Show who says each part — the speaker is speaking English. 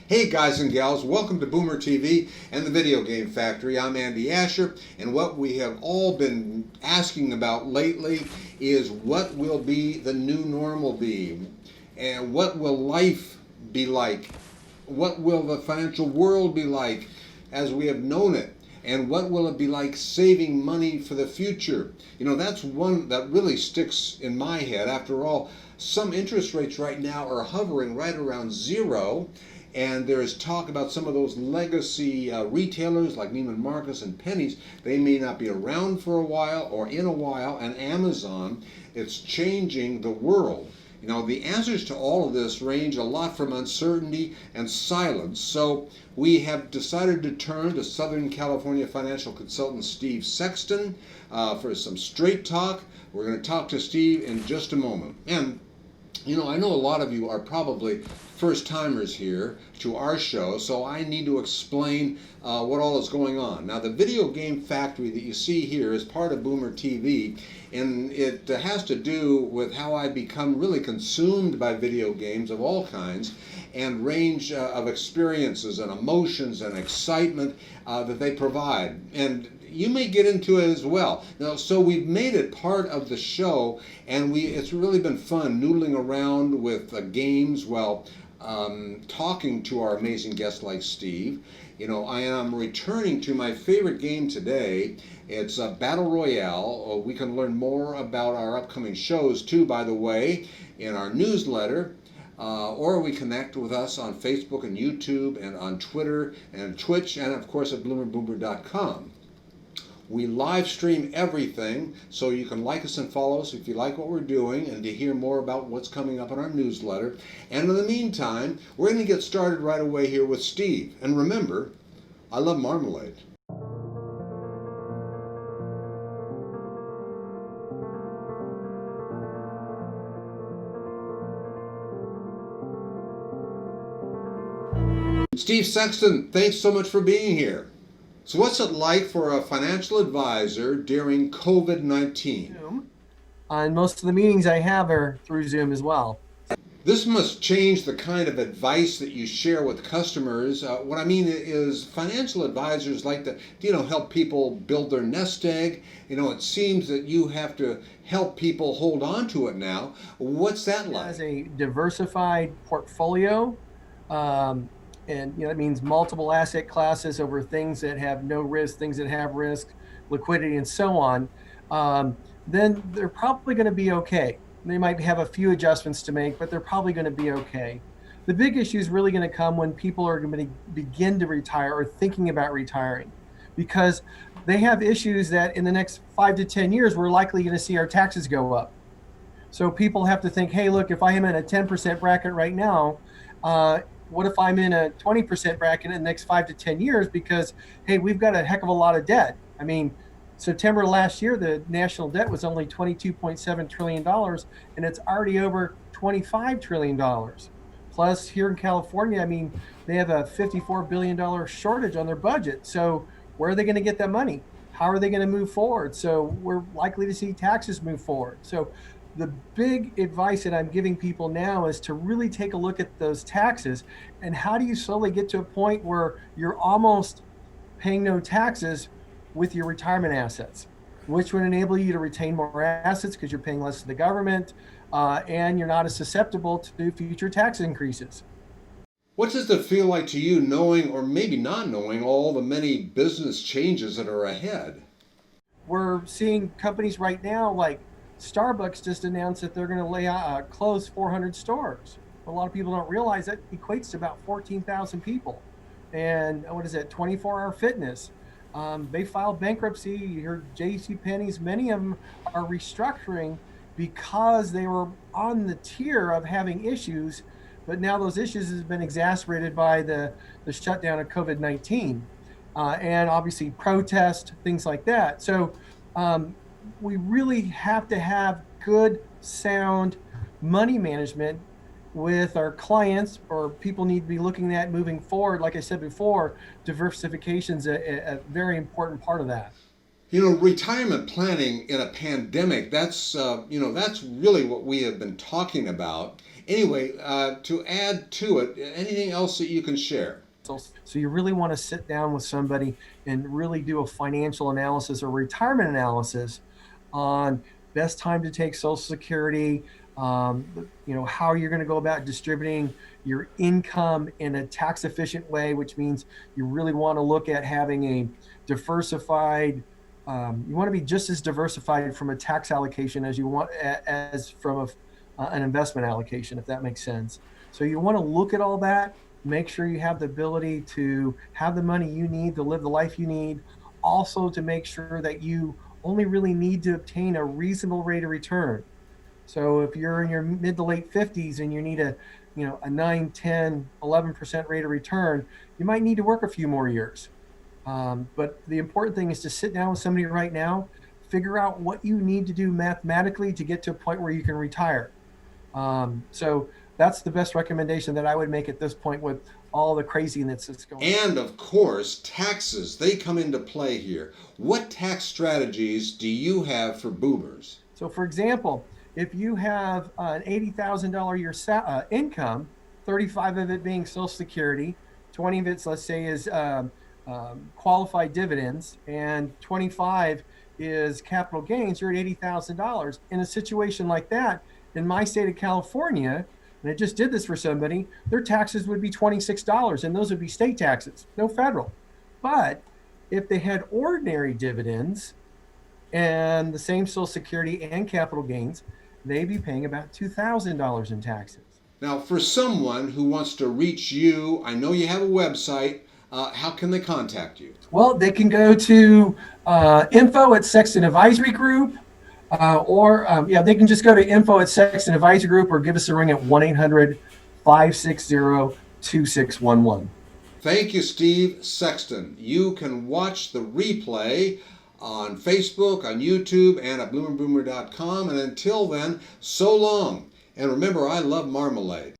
Speaker 1: Hey guys and gals, welcome to Boomer TV and the Video Game Factory. I'm Andy Asher, and what we have all been asking about lately is what will be the new normal be? And what will life be like? What will the financial world be like as we have known it? And what will it be like saving money for the future? You know, that's one that really sticks in my head. After all, some interest rates right now are hovering right around zero. And there is talk about some of those legacy retailers like Neiman Marcus and Penny's. They may not be around for a while or in a while. And Amazon, it's changing the world. You know, the answers to all of this range a lot from uncertainty and silence. So we have decided to turn to Southern California financial consultant Steve Sexton for some straight talk. We're going to talk to Steve in just a moment. And, you know, I know a lot of you are probably first timers here to our show, so I need to explain what all is going on. Now, the Video Game Factory that you see here is part of Boomer TV, and it has to do with how I become really consumed by video games of all kinds and range of experiences and emotions and excitement that they provide. And you may get into it as well. Now, so we've made it part of the show, and it's really been fun noodling around with games while talking to our amazing guests like Steve. You know, I am returning to my favorite game today. It's a Battle Royale. We can learn more about our upcoming shows too, by the way, in our newsletter. Or we connect with us on Facebook and YouTube and on Twitter and Twitch and of course at bloomerboomer.com. We live stream everything, so you can like us and follow us if you like what we're doing and to hear more about what's coming up in our newsletter. And in the meantime, we're going to get started right away here with Steve. And remember, I love marmalade. Steve Sexton, thanks so much for being here. So what's it like for a financial advisor during COVID-19?
Speaker 2: Zoom. And most of the meetings I have are through Zoom as well.
Speaker 1: This must change the kind of advice that you share with customers. What I mean is financial advisors like to, help people build their nest egg. You know, it seems that you have to help people hold on to it now. What's that like?
Speaker 2: As a diversified portfolio, and that means multiple asset classes over things that have no risk, things that have risk, liquidity, and so on, then they're probably going to be okay. They might have a few adjustments to make, but they're probably going to be okay. The big issue is really going to come when people are going to begin to retire or thinking about retiring, because they have issues that in the next 5 to 10 years, we're likely going to see our taxes go up. So people have to think, hey, look, if I am in a 10% bracket right now, what if I'm in a 20% bracket in the next 5 to 10 years? Because, hey, we've got a heck of a lot of debt. I mean, September last year, the national debt was only $22.7 trillion, and it's already over $25 trillion. Plus, here in California, I mean, they have a $54 billion shortage on their budget. So where are they going to get that money? How are they going to move forward? So we're likely to see taxes move forward. So the big advice that I'm giving people now is to really take a look at those taxes and how do you slowly get to a point where you're almost paying no taxes with your retirement assets, which would enable you to retain more assets because you're paying less to the government and you're not as susceptible to future tax increases.
Speaker 1: What does it feel like to you knowing or maybe not knowing all the many business changes that are ahead?
Speaker 2: We're seeing companies right now like Starbucks just announced that they're going to close 400 stores. A lot of people don't realize that equates to about 14,000 people. And 24-hour fitness. They filed bankruptcy. You heard JCPenney's, many of them are restructuring because they were on the tier of having issues, but now those issues have been exacerbated by the shutdown of COVID-19 and obviously protest, things like that. So we really have to have good, sound money management with our clients, or people need to be looking at moving forward. Like I said before, diversification is a very important part of that.
Speaker 1: You know, retirement planning in a pandemic, that's really what we have been talking about. Anyway, to add to it, anything else that you can share?
Speaker 2: So you really want to sit down with somebody and really do a financial analysis or retirement analysis on best time to take Social Security, how you're going to go about distributing your income in a tax efficient way, which means you really want to look at having a diversified. You want to be just as diversified from a tax allocation as you want as from an investment allocation, if that makes sense. So you want to look at all that, make sure you have the ability to have the money you need to live the life you need, also to make sure that you only really need to obtain a reasonable rate of return. So if you're in your mid to late 50s and you need a 9, 10, 11% rate of return, you might need to work a few more years. But the important thing is to sit down with somebody right now, figure out what you need to do mathematically to get to a point where you can retire. So that's the best recommendation that I would make at this point with all the craziness that's going on.
Speaker 1: And of course, taxes, they come into play here. What tax strategies do you have for boomers?
Speaker 2: So for example, if you have an $80,000 a year income, 35 of it being Social Security, 20 of it, let's say, is qualified dividends, and 25 is capital gains, you're at $80,000. In a situation like that, in my state of California, and I just did this for somebody, their taxes would be $26, and those would be state taxes, no federal. But if they had ordinary dividends and the same Social Security and capital gains, they'd be paying about $2,000 in taxes.
Speaker 1: Now, for someone who wants to reach you, I know you have a website. How can they contact you?
Speaker 2: Well, they can go to info at Sexton Advisory Group, they can just go to info at Sexton Advisory Group or give us a ring at 1-800-560-2611.
Speaker 1: Thank you, Steve Sexton. You can watch the replay on Facebook, on YouTube, and at bloomerboomer.com. And until then, so long. And remember, I love marmalade.